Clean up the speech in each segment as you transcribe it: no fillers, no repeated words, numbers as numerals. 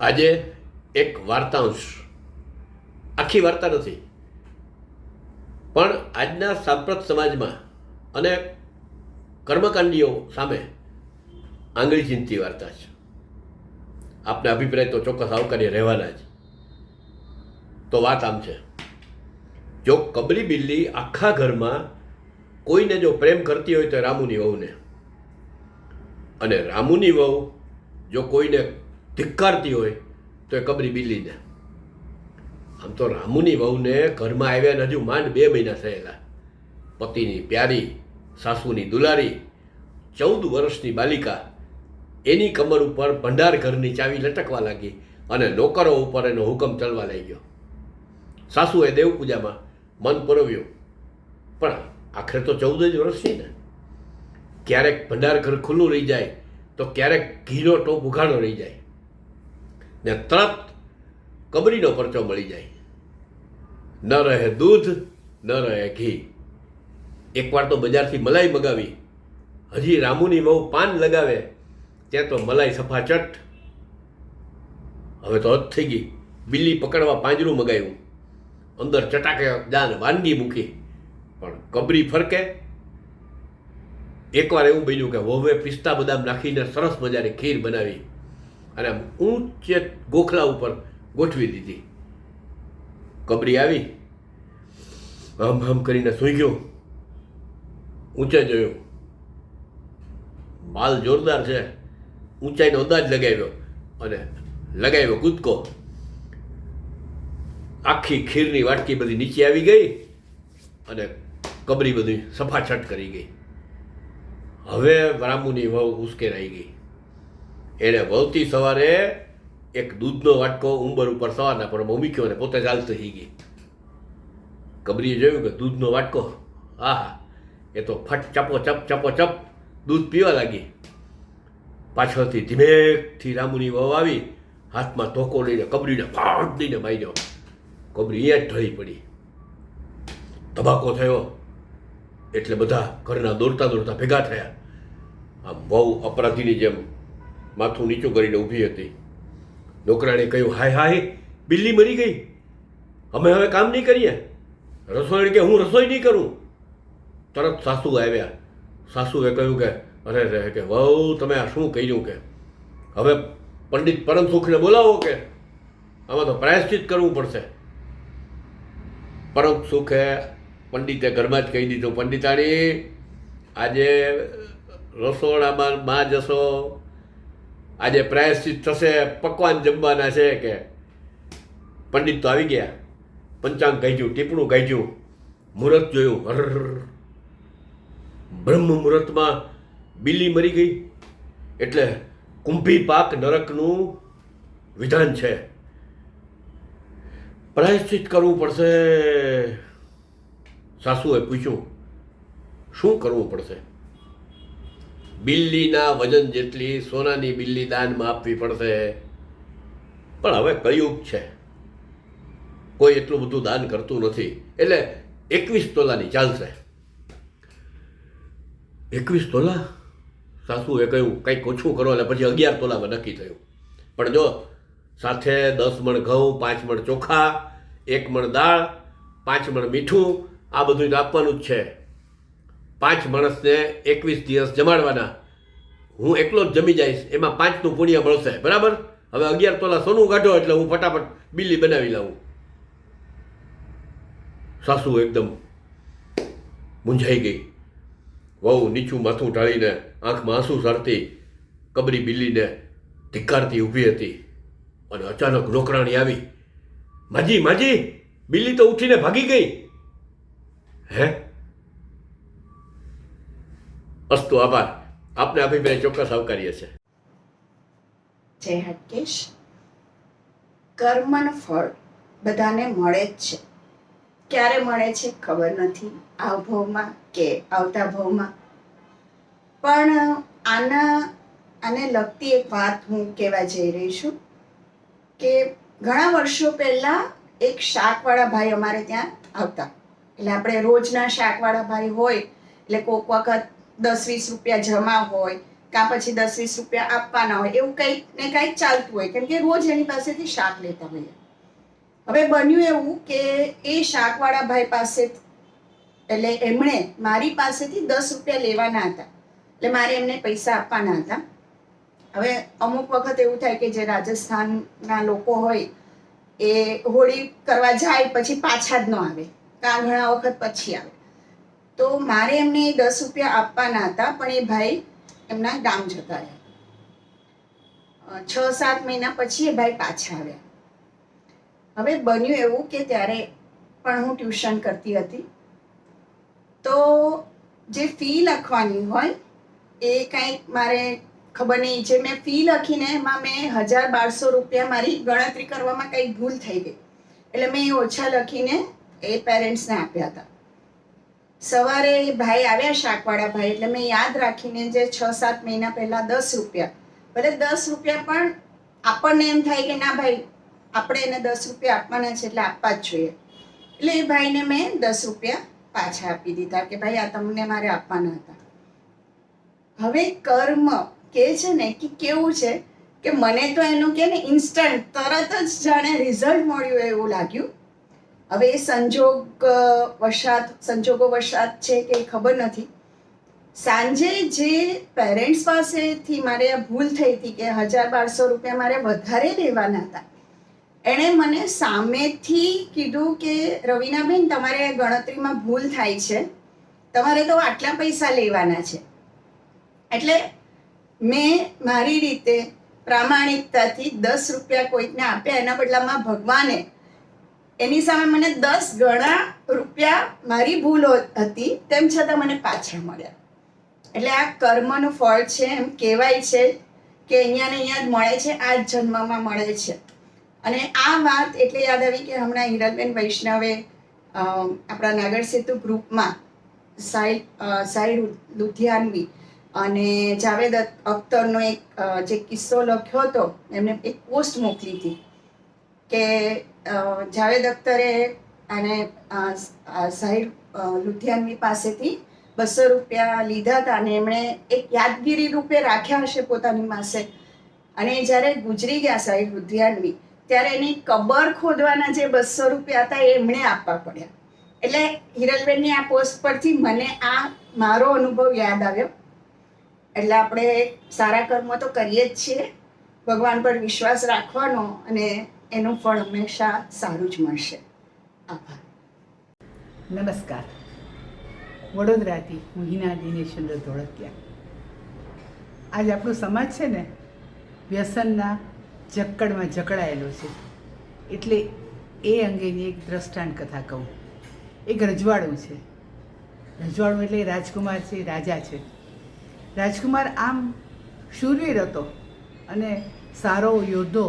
આજે એક વાર્તાંશ, આખી વાર્તા નથી, પણ આજના સાંપ્રત સમાજમાં અને કર્મકાંડીઓ સામે આંગળી ચીંધતી વાર્તા છે. આપના અભિપ્રાય તો ચોક્કસ આવકાર્ય રહેવાના જ. તો વાત આમ છે, જો કબરી બિલ્લી આખા ઘરમાં કોઈને જો પ્રેમ કરતી હોય તો રામુની વહુને, અને રામુની વહુ જો કોઈને ધિક્કારતી હોય તો એ કબરી બિલ્લીને. આમ તો રામુની વહુને ઘરમાં આવ્યા ને હજુ માંડ 2 મહિના થયેલા. પતિની પ્યારી, સાસુની દુલારી, 14 વર્ષની બાલિકા, એની કમર ઉપર ભંડાર ઘરની ચાવી લટકવા લાગી અને નોકરો ઉપર એનો હુકમ ચાલવા લાગ્યો. સાસુએ દેવપૂજામાં મન પરોવ્યું, પણ આખરે તો 14 જ વર્ષની ને. ક્યારેક ભંડાર ઘર ખુલ્લું રહી જાય તો ક્યારેક ઘીનો ટોપ ઉઘાડો રહી જાય ને તરત કબરીનો પરચો મળી જાય. ન રહે દૂધ, ન રહે ઘી. એકવાર તો બજારથી મલાઈ મગાવી, હજી રામુની વહુ પાન લગાવે ત્યાં તો મલાઈ સફાચટ. હવે તો હદ થઈ ગઈ, બિલ્લી પકડવા પાંજરું મગાવ્યું, અંદર ચટાકે જાન વાનગી મૂકી, પણ કબરી ફરકે. એકવાર એવું બન્યું કે વહુએ પિસ્તા બદામ નાખીને સરસ મજાની ખીર બનાવી અને ઊંચે ગોખલા ઉપર ગોઠવી દીધી. કબરી આવી, હમ હમ કરીને સૂઈ ગયો. ઊંચે જોયું, માલ જોરદાર છે. ઊંચાઈનો અંદાજ લગાવ્યો અને લગાવ્યો કૂદકો. આખી ખીરની વાટકી બધી નીચે આવી ગઈ અને કબરી બધી સફાછટ કરી ગઈ. હવે રામુની વહુ ઉશ્કેરાઈ ગઈ. એણે વળતી સવારે એક દૂધનો વાટકો ઉંબર ઉપર સવારના પર મૂક્યો અને પોતે ચાલતી થઈ ગઈ. કબરીએ જોયું કે દૂધનો વાટકો, આહા, એ તો ફટ ચપો ચપ દૂધ પીવા લાગી. પાછળથી ધીમેકથી રામુની વહુ આવી, હાથમાં ધોકો લઈને કબરીને ફાટ દઈને માર્યો. કબરી અહીંયા જ ઢળી પડી. ધબાકો થયો એટલે બધા ઘરના દોડતા દોડતા ભેગા થયા. આમ વહુ અપરાધીની જેમ માથું નીચું કરીને ઊભી હતી. નોકરાણે કહ્યું, હાય હાય, બિલ્લી મરી ગઈ, અમે હવે કામ નહીં કરીએ. રસોઈ કે હું રસોઈ નહીં કરું. તરત સાસુ આવ્યા. સાસુએ કહ્યું કે અરે રે, કે વહુ તમે આ શું કર્યું, કે હવે પંડિત પરમ સુખને બોલાવો, કે આમાં તો પ્રાયશ્ચિત કરવું પડશે. પરમ સુખે પંડિતે ઘરમાં જ કહી દીધું, પંડિતાણી, આજે રસોડામાં માં જશો, આજે પ્રાયશ્ચિત થશે, પકવાન જમવાના છે. કે પંડિત તો આવી ગયા, પંચાંગ ગાઈજ્યું, ટીપણું ગાઈજ્યું, મુહૂર્ત જોયું. બ્રહ્મ મુહૂર્તમાં બિલ્લી મરી ગઈ એટલે કુંભી પાક નરકનું વિધાન છે, પ્રાયશ્ચિત કરવું પડશે. સાસુએ પૂછ્યું, શું કરવું પડશે? બિલ્લીના વજન જેટલી સોનાની બિલ્લી દાનમાં આપવી પડશે. પણ હવે કળિયુગ છે, કોઈ એટલું બધું દાન કરતું નથી, એટલે 21 તોલાની ચાલશે. 21 તોલા? સાસુએ કહ્યું, કંઈક ઓછું કરો. એટલે પછી 11 તોલામાં નક્કી થયું. પણ જો સાથે 10 મણ ઘઉં, 5 મણ ચોખા, 1 મણ દાળ, 5 મણ મીઠું, આ બધું તો આપવાનું જ છે. 5 માણસને 21 દિવસ જમાડવાના. હું એકલો જ જમી જઈશ, એમાં 5નું પુણ્ય મળશે, બરાબર? હવે 11 તોલા સોનું કાઢો એટલે હું ફટાફટ બિલ્લી બનાવી લાવું. સાસુ એકદમ મૂંઝાઈ ગઈ. વહુ નીચું માથું ઢાળીને આંખમાં આંસુ સારતી કબરી બિલ્લીને ધિક્કારતી ઊભી હતી. અને અચાનક નોકરાણી આવી, માજી માજી, બિલ્લી તો ઉઠીને ભાગી ગઈ. હે? અસ્તુ, આભાર. આપને અભિપ્રાય ચોક્કસ આવકાર્ય છે. જય હાટકેશ. કર્મનું ફળ બધાને મળે જ છે. ક્યારે મળે છે ખબર નથી, આ ભવમાં કે આવતા ભવમાં. પણ આને લગતી એક વાત હું કહેવા જઈ રહી છું કે ઘણા વર્ષો પહેલાં એક શાકવાળા ભાઈ અમારે ત્યાં આવતા. એટલે આપણે રોજના શાકવાળા ભાઈ હોય એટલે કોઈક વખત 10-20 રૂપિયા જમા હોય કાં પછી 10-20 રૂપિયા આપવાના હોય, એવું કંઈક ને કંઈક ચાલતું હોય, કેમ કે રોજ એની પાસેથી શાક લેતા હોઈએ. હવે બન્યું એવું કે એ શાકવાળા ભાઈ પાસે, એટલે એમણે મારી પાસેથી 10 રૂપિયા લેવાના હતા, એટલે મારે એમને પૈસા આપવાના હતા. હવે અમુક વખત એવું થાય કે જે રાજસ્થાનના લોકો હોય એ હોળી કરવા જાય પછી પાછા જ ન આવે, કાં ઘણા વખત પછી આવે. તો મારે એમને 10 રૂપિયા આપવાના હતા, પણ એ ભાઈ એમના ગામ જતા રહ્યા. 6-7 મહિના પછી એ ભાઈ પાછા આવ્યા. હવે બન્યું એવું કે ત્યારે પણ હું ટ્યુશન કરતી હતી, તો જે ફી લખવાની હોય એ કંઈક મારે ખબર નહીં, જે મેં ફી લખીને એમાં મેં 1000-1200 રૂપિયા મારી ગણતરી કરવામાં કંઈક ભૂલ થઈ ગઈ, એટલે મેં એ ઓછા લખીને એ પેરેન્ટ્સને આપ્યા હતા. સવારે એ ભાઈ આવ્યા શાકવાળા ભાઈ, એટલે મેં યાદ રાખીને જે 6-7 મહિના પહેલાં 10 રૂપિયા, ભલે 10 રૂપિયા પણ આપણને એમ થાય કે ના ભાઈ આપણે એને 10 રૂપિયા આપવાના છે એટલે આપવા જ જોઈએ, એટલે એ ભાઈને મેં 10 રૂપિયા પાછા આપી દીધા કે ભાઈ આ તમને મારે આપવાના હતા. હવે કર્મ કે છે ને કે કેવું છે કે મને તો એનું કે ને ઇન્સ્ટન્ટ તરત જ જાણે રિઝલ્ટ મળ્યું એવું લાગ્યું. હવે એ સંજોગો વશાત છે કે ખબર નથી. સાંજે જે પેરેન્ટ્સ પાસેથી મારે આ ભૂલ થઈ હતી કે 1000-1200 રૂપિયા મારે વધારે લેવાના હતા, એણે મને સામેથી કીધું કે રવીનાબેન તમારે ગણતરીમાં ભૂલ થાય છે, તમારે તો આટલા પૈસા લેવાના છે. એટલે મેં મારી રીતે પ્રામાણિકતાથી 10 રૂપિયા કોઈકને આપ્યા, એના બદલામાં ભગવાને એની સામે મને 10 ગણા રૂપિયા મારી ભૂલ હતી તેમ છતાં મને પાછા મળ્યા. એટલે આ કર્મનું ફળ છે, એમ કહેવાય છે કે અહીંયા ને અહીંયા જ મળે છે, આ જ જન્મમાં મળે છે. અને આ વાત એટલે યાદ આવી કે હમણાં હિરલબેન વૈષ્ણવે આપણા નાગર સેતુ ગ્રુપમાં સાહિર લુધિયાનવી અને જાવેદ અખ્તરનો એક જે કિસ્સો લખ્યો હતો, એમને એક પોસ્ટ મોકલી હતી કે જાવેદ અખ્તરે અને સાહિર લુધિયાનવી પાસેથી 200 રૂપિયા લીધા હતા અને એમણે એક યાદગીરી રૂપે રાખ્યા હશે પોતાની પાસે. અને જ્યારે ગુજરી ગયા સાહિર લુધિયાનવી, ત્યારે એની કબર ખોદવાના જે 200 રૂપિયા હતા એ એમણે આપવા પડ્યા. એટલે હિરલબેનની આ પોસ્ટ પરથી મને આ મારો અનુભવ યાદ આવ્યો. એટલે આપણે સારા કર્મો તો કરીએ જ છીએ, ભગવાન પર વિશ્વાસ રાખવાનો અને એનું ફળ હંમેશા સારું જ મળશે. આભાર. નમસ્કાર. વડોદરાથી હું હિના દિનેશચંદ્ર ધોળકિયા. આજ આપણો સમાજ છે ને વ્યસનના જક્કડમાં જકડાયેલો છે, એટલે એ અંગેની એક દ્રષ્ટાંત કથા કહું. એક રજવાડું છે. રજવાડું એટલે રાજકુમાર છે, રાજા છે. રાજકુમાર આમ શૂરવીર હતો અને સારો યોદ્ધો,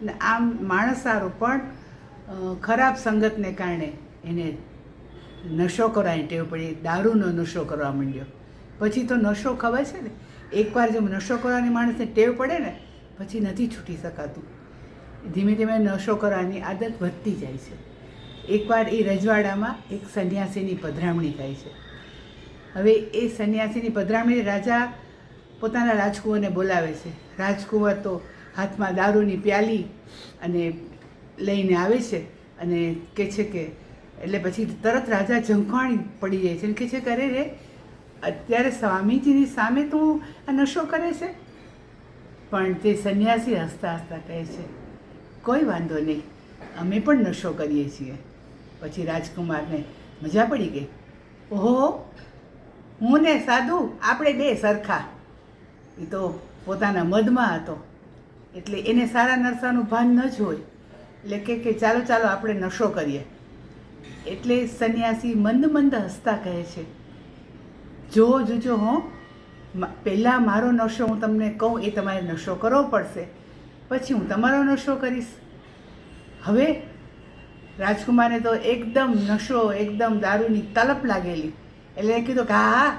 ને આમ માણસ સારો, પણ ખરાબ સંગતને કારણે એને નશો કરવાની ટેવ પડી, દારૂનો નશો કરવા માંડ્યો. પછી તો નશો ખબર છે ને, એકવાર જો નશો કરવાની માણસને ટેવ પડે ને પછી નથી છૂટી શકાતું. ધીમે ધીમે નશો કરવાની આદત વધતી જાય છે. એકવાર એ રજવાડામાં એક સંન્યાસીની પધરામણી થાય છે. હવે એ સંન્યાસીની પધરામણી રાજા પોતાના રાજકુંવરને બોલાવે છે. રાજકુંવર તો હાથમાં દારૂની પ્યાલી અને લઈને આવે છે અને કહે છે કે, એટલે પછી તરત રાજા ઝંખવાણી પડી જાય છે અને કહે છે કે અરે રે, અત્યારે સ્વામીજીની સામે તું આ નશો કરે છે? પણ તે સંન્યાસી હસતા હસતા કહે છે કોઈ વાંધો નહીં, અમે પણ નશો કરીએ છીએ. પછી રાજકુમારને મજા પડી ગઈ. ઓહો, હું ને સાધુ આપણે બે સરખા. એ તો પોતાના મદમાં હતો, એટલે એને સારા નરસાનું ભાન ન જ હોય, એટલે કે ચાલો ચાલો આપણે નશો કરીએ. એટલે સંન્યાસી મંદ મંદ હસતા કહે છે, જોજો હો, પહેલાં મારો નશો હું તમને કહું એ તમારે નશો કરવો પડશે, પછી હું તમારો નશો કરીશ. હવે રાજકુમારને તો એકદમ નશો, એકદમ દારૂની તલપ લાગેલી, એટલે કીધું કે હા હા,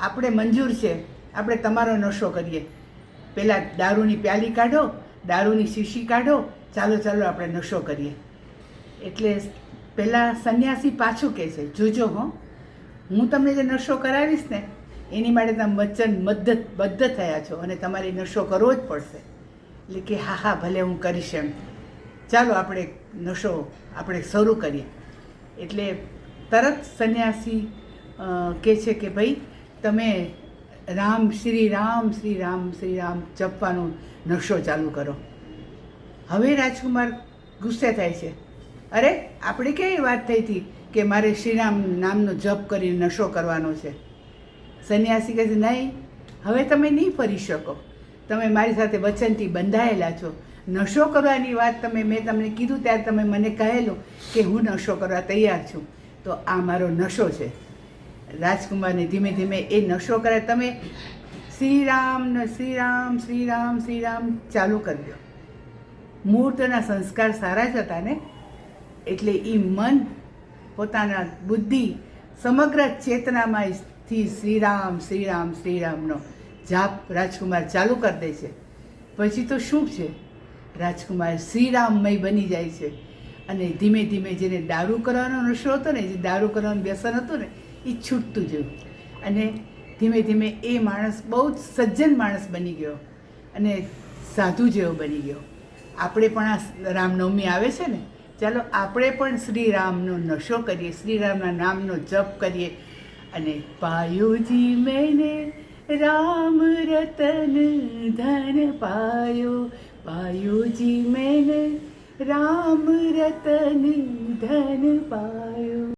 આપણે મંજૂર છે, આપણે તમારો નશો કરીએ. પહેલાં દારૂની પ્યાલી કાઢો, દારૂની શીશી કાઢો, ચાલો ચાલો આપણે નશો કરીએ. એટલે પહેલાં સંન્યાસી પાછું કહે છે, જોજો હો, હું તમને જે નશો કરાવીશ ને એની માટે તમે બદ્ધ થયા છો અને તમારે નશો કરવો જ પડશે. એટલે કે હા હા ભલે હું કરીશ એમ, ચાલો આપણે નશો આપણે શરૂ કરીએ. એટલે તરત સંન્યાસી કહે છે કે ભાઈ તમે શ્રી રામ શ્રી રામ શ્રી રામ જપવાનો નશો ચાલુ કરો. હવે રાજકુમાર ગુસ્સે થાય છે, અરે આપણે કેવી વાત થઈ હતી કે મારે શ્રીરામ નામનો જપ કરીને નશો કરવાનો છે. સંન્યાસી કહે છે નહીં, હવે તમે નહીં ફરી શકો, તમે મારી સાથે વચનથી બંધાયેલા છો. નશો કરવાની વાત મેં તમને કીધું ત્યારે તમે મને કહેલું કે હું નશો કરવા તૈયાર છું, તો આ મારો નશો છે. રાજકુમારને ધીમે ધીમે એ નશો કરે. તમે શ્રીરામ શ્રીરામ શ્રીરામ શ્રીરામ ચાલુ કરી દો. મુહૂર્તના સંસ્કાર સારા જ હતા ને, એટલે એ મન પોતાના બુદ્ધિ સમગ્ર ચેતનામાંથી શ્રીરામ શ્રીરામ શ્રીરામનો જાપ રાજકુમાર ચાલુ કરી દે છે. પછી તો શું છે, રાજકુમાર શ્રીરામમય બની જાય છે. અને ધીમે ધીમે જેને દારૂ કરવાનો નશો હતો ને, જે દારૂ કરવાનું વ્યસન હતું ને, એ છૂટતું ગયું. અને ધીમે ધીમે એ માણસ બહુ જ સજ્જન માણસ બની ગયો અને સાધુ જેવો બની ગયો. આપણે પણ આ રામનવમી આવે છે ને, ચાલો આપણે પણ શ્રીરામનો નશો કરીએ, શ્રીરામના નામનો જપ કરીએ. અને પાયોજી મેને રામ રતન ધન પાયો, પાયોજી મેને રામ રતન ધન પાયો.